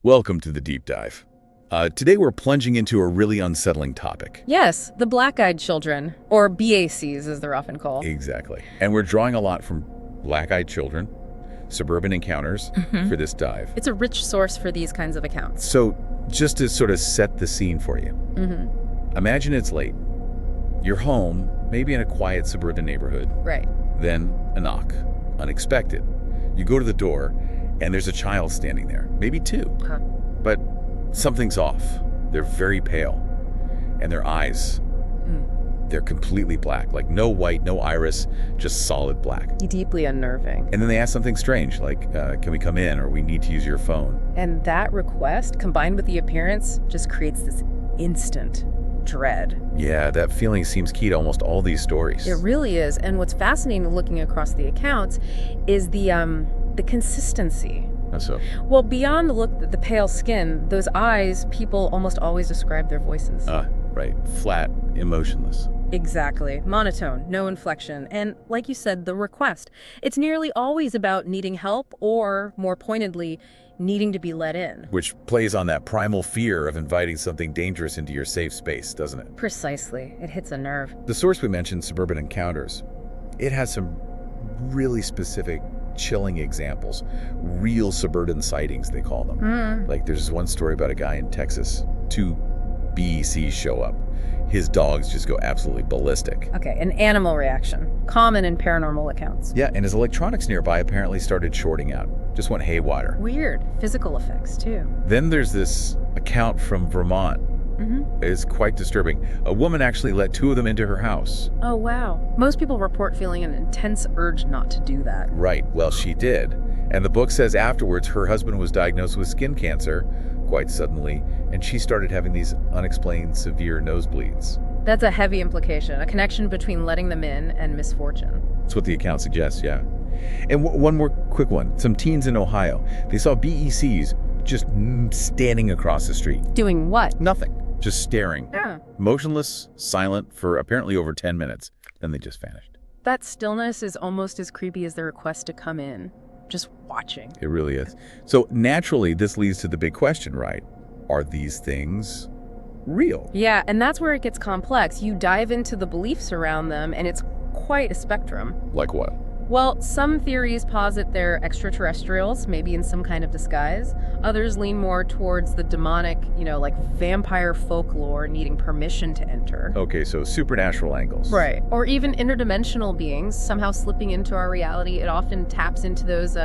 Welcome to the deep dive. Today we're plunging into a really unsettling topic. Yes, the black-eyed children, or BACs as they're often called. Exactly. And we're drawing a lot from black-eyed children, suburban encounters for this dive. It's a rich source for these kinds of accounts. So just to sort of set the scene for you, imagine it's late. You're home, maybe in a quiet suburban neighborhood. Right. Then a knock, unexpected. You go to the door, and there's a child standing there, maybe two. Huh. But something's off. They're very pale, and their eyes, they're completely black, like no white, no iris, just solid black. Deeply unnerving. And then they ask something strange, like, can we come in, or we need to use your phone? And that request, combined with the appearance, just creates this instant dread. Yeah, that feeling seems key to almost all these stories. It really is. And what's fascinating looking across the accounts is the consistency. How so? Well, beyond the look, the pale skin, those eyes, people almost always describe their voices. Right. Flat, emotionless. Exactly. Monotone, no inflection. And like you said, the request. It's nearly always about needing help or, more pointedly, needing to be let in. Which plays on that primal fear of inviting something dangerous into your safe space, doesn't it? Precisely. It hits a nerve. The source we mentioned, Suburban Encounters, it has some really specific, chilling examples. Real suburban sightings, they call them. Like there's this one story about a guy in Texas. 2 BECs show up. His dogs just go absolutely ballistic. Okay, an animal reaction. Common in paranormal accounts. Yeah, and his electronics nearby apparently started shorting out. Just went haywire. Weird. Physical effects, too. Then there's this account from Vermont. It's quite disturbing. A woman actually let 2 of them into her house. Oh, wow. Most people report feeling an intense urge not to do that. Right, well, she did. And the book says afterwards her husband was diagnosed with skin cancer quite suddenly, and she started having these unexplained severe nosebleeds. That's a heavy implication, a connection between letting them in and misfortune. That's what the account suggests, yeah. And one more quick one. Some teens in Ohio, they saw BECs just standing across the street. Doing what? Nothing. Just staring. Yeah. Motionless, silent for apparently over 10 minutes. Then they just vanished. That stillness is almost as creepy as the request to come in. Just watching. It really is. So naturally, this leads to the big question, right? Are these things real? Yeah, and that's where it gets complex. You dive into the beliefs around them, and it's quite a spectrum. Like what? Well, some theories posit they're extraterrestrials, maybe in some kind of disguise. Others lean more towards the demonic, like vampire folklore needing permission to enter. Okay, so supernatural angles. Right. Or even interdimensional beings somehow slipping into our reality. It often taps into those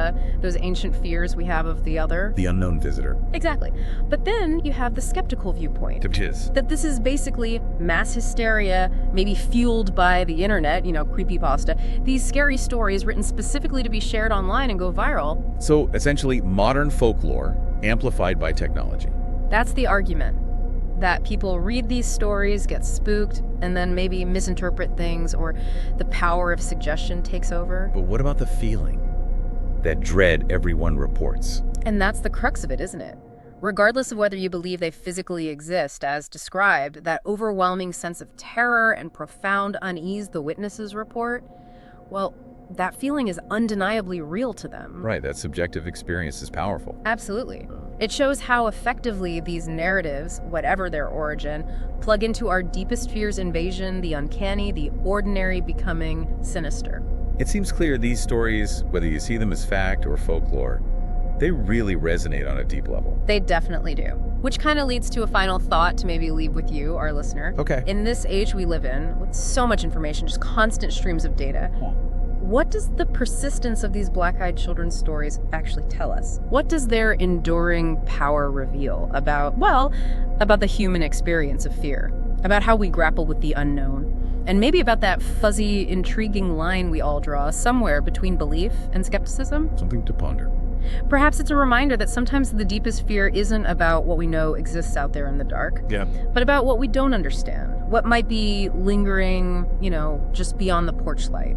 ancient fears we have of the other. The unknown visitor. Exactly. But then you have the skeptical viewpoint. Which is? That this is basically mass hysteria, maybe fueled by the internet, creepypasta. These scary stories written specifically to be shared online and go viral. So essentially modern folklore amplified by technology. That's the argument. That people read these stories, get spooked, and then maybe misinterpret things, or the power of suggestion takes over. But what about the feeling? That dread everyone reports. And that's the crux of it, isn't it? Regardless of whether you believe they physically exist, as described, that overwhelming sense of terror and profound unease the witnesses report, well, that feeling is undeniably real to them. Right, that subjective experience is powerful. Absolutely. It shows how effectively these narratives, whatever their origin, plug into our deepest fears: invasion, the uncanny, the ordinary becoming sinister. It seems clear these stories, whether you see them as fact or folklore, they really resonate on a deep level. They definitely do. Which kind of leads to a final thought to maybe leave with you, our listener. Okay. In this age we live in, with so much information, just constant streams of data, what does the persistence of these black-eyed children's stories actually tell us? What does their enduring power reveal about the human experience of fear? About how we grapple with the unknown? And maybe about that fuzzy, intriguing line we all draw somewhere between belief and skepticism? Something to ponder. Perhaps it's a reminder that sometimes the deepest fear isn't about what we know exists out there in the dark, but about what we don't understand, what might be lingering, just beyond the porch light.